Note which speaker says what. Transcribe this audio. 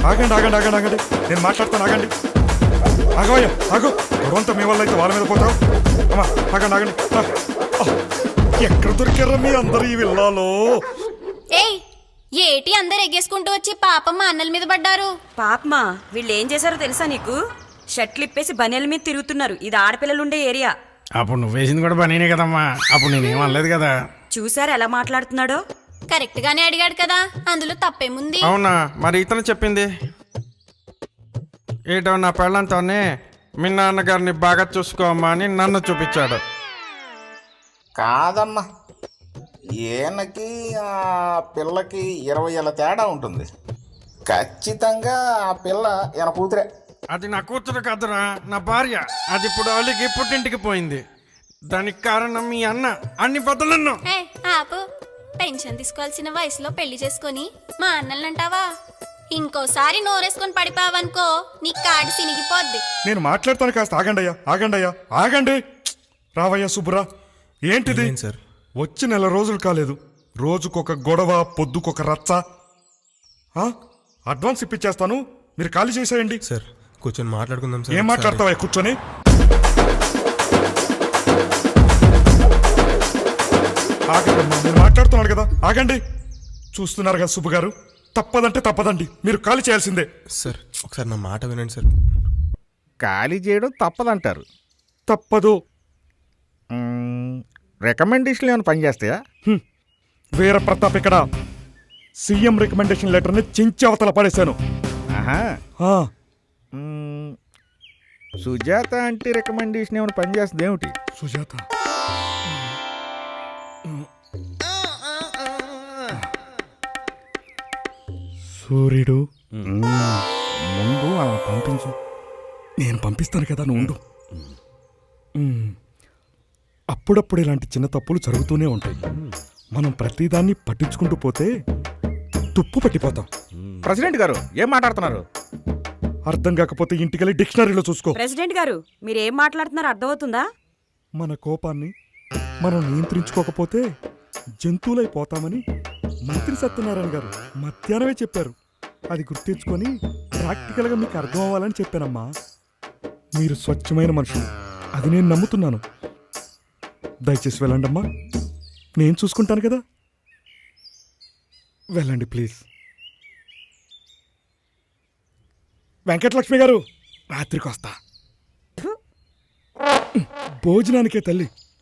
Speaker 1: ఆగండి ఆగండి ఆగండి ఆగండి, నేను మాట్లాడతాను. ఆగండి, ఆగవయ్యా ఆగు. గొడవంతా మీ వల్ల అయితే వాళ్ళ మీద పోతావు. అమ్మా ఆగండి ఆగండి. ఎక్కడ దొరికారా మీ అందరు ఈ విల్లాలో?
Speaker 2: ఏయ్, ఏటి అందరు ఎగ్గేసుకుంటూ వచ్చి పాపం మా అన్నల మీద పడ్డారు.
Speaker 3: పాపమా, వీళ్ళు ఏం చేశారో తెలుసా నీకు? షర్ట్లు ఇప్పేసి బనియల మీద తిరుగుతున్నారు. ఇది ఆడపిల్లలుండే ఏరియా.
Speaker 4: అప్పుడు నువ్వు వేసింది కూడా బనీనే కదమ్మా. అప్పుడు నేనేం అనలేదు కదా.
Speaker 3: చూసారు ఎలా మాట్లాడుతున్నాడో?
Speaker 2: కరెక్ట్ గానే అడిగాడు కదా, అందులో తప్పేముంది?
Speaker 5: అవునా, మరి ఇతను చెప్పింది ఏటో నా పెళ్ళంతోనే మీ నాన్నగారిని బాగా చూసుకోమ్మా అని నన్ను చూపించాడు.
Speaker 6: కాదమ్మా, ఈయనకి ఆ పిల్లకి 20 ఏళ్ళ తేడా ఉంటుంది. ఖచ్చితంగా ఆ పిల్ల ఈయన కూతురే.
Speaker 5: అది నా కూతురు కాదురా, నా భార్య. అది ఇప్పుడు అలిగి పుట్టింటికి పోయింది. దానికి కారణం మీ అన్న. అన్ని బదులను
Speaker 2: ఏ ఆపు, పెన్షన్ తీసుకోవాల్సిన వయసులో పెళ్లి చేసుకొని మా అన్నలంటావా? ఇంకోసారి నోరేసుకొని పడిపోవనుకో నీ కాడి సినిగిపోద్ది.
Speaker 1: నేను మాట్లాడతాను, కాస్త ఆగండి అయ్యా ఆగండి అయ్యా ఆగండి. రావయ్యా సుబ్బురా, ఏంటిది? వచ్చి 4 రోజులు కాలేదు, రోజుకొక గొడవ, పొద్దుకొక రచ్చ. అడ్వాన్స్ ఇప్పించేస్తాను, మీరు ఖాళీ చేసేయండి.
Speaker 7: సార్ కూర్చొని మాట్లాడుకుందాం సార్.
Speaker 1: ఏం మాట్లాడతావా కూర్చొని? ఆగండమ్మా, నేను మాట్లాడుతున్నాడు కదా, ఆగండి. చూస్తున్నారు కదా సుబ్బు గారు, తప్పదంటే తప్పదండి, మీరు ఖాళీ చేయాల్సిందే.
Speaker 7: సార్ ఒకసారి నా మాట వినండి సార్.
Speaker 4: ఖాళీ చేయడం తప్పదంటారు.
Speaker 1: తప్పదు.
Speaker 4: రికమెండేషన్లు ఏమైనా పనిచేస్తాయా?
Speaker 1: వీర ప్రతాప్ ఇక్కడ సీఎం రికమెండేషన్ లెటర్ని చించి అవతల పడేశాను.
Speaker 4: ఆహా.
Speaker 1: ఆ,
Speaker 4: సుజాత అంటే రికమెండేషన్ ఏమైనా పనిచేస్తుంది ఏమిటి?
Speaker 1: సుజాత సూర్యుడు
Speaker 4: ముందు అలా పంపించు.
Speaker 1: నేను పంపిస్తాను కదా, నువ్వు ఉండు. అప్పుడప్పుడు ఇలాంటి చిన్న తప్పులు జరుగుతూనే ఉంటాయి. మనం ప్రతిదాన్ని పట్టించుకుంటూ పోతే తుప్పు పట్టిపోతాం.
Speaker 4: ప్రెసిడెంట్ గారు ఏం మాట్లాడుతున్నారు?
Speaker 1: అర్థం కాకపోతే ఇంటికెళ్ళి డిక్షనరీలో చూసుకో.
Speaker 3: ప్రెసిడెంట్ గారు, మీరు ఏం మాట్లాడుతున్నారో అర్థమవుతుందా?
Speaker 1: మన కోపాన్ని మనం నియంత్రించుకోకపోతే జంతువులైపోతామని మంత్రి సత్యనారాయణ గారు మధ్యాహ్నమే చెప్పారు. అది గుర్తించుకొని ప్రాక్టికల్గా మీకు అర్థం అవ్వాలని చెప్పానమ్మా. మీరు స్వచ్ఛమైన మనుషులు, అది నేను నమ్ముతున్నాను. దయచేసి వెళ్ళండి అమ్మా, నేను చూసుకుంటాను కదా. వెళ్ళండి ప్లీజ్. వెంకటలక్ష్మి గారు, రాత్రికి వస్తా. భోజనానికే తల్లి.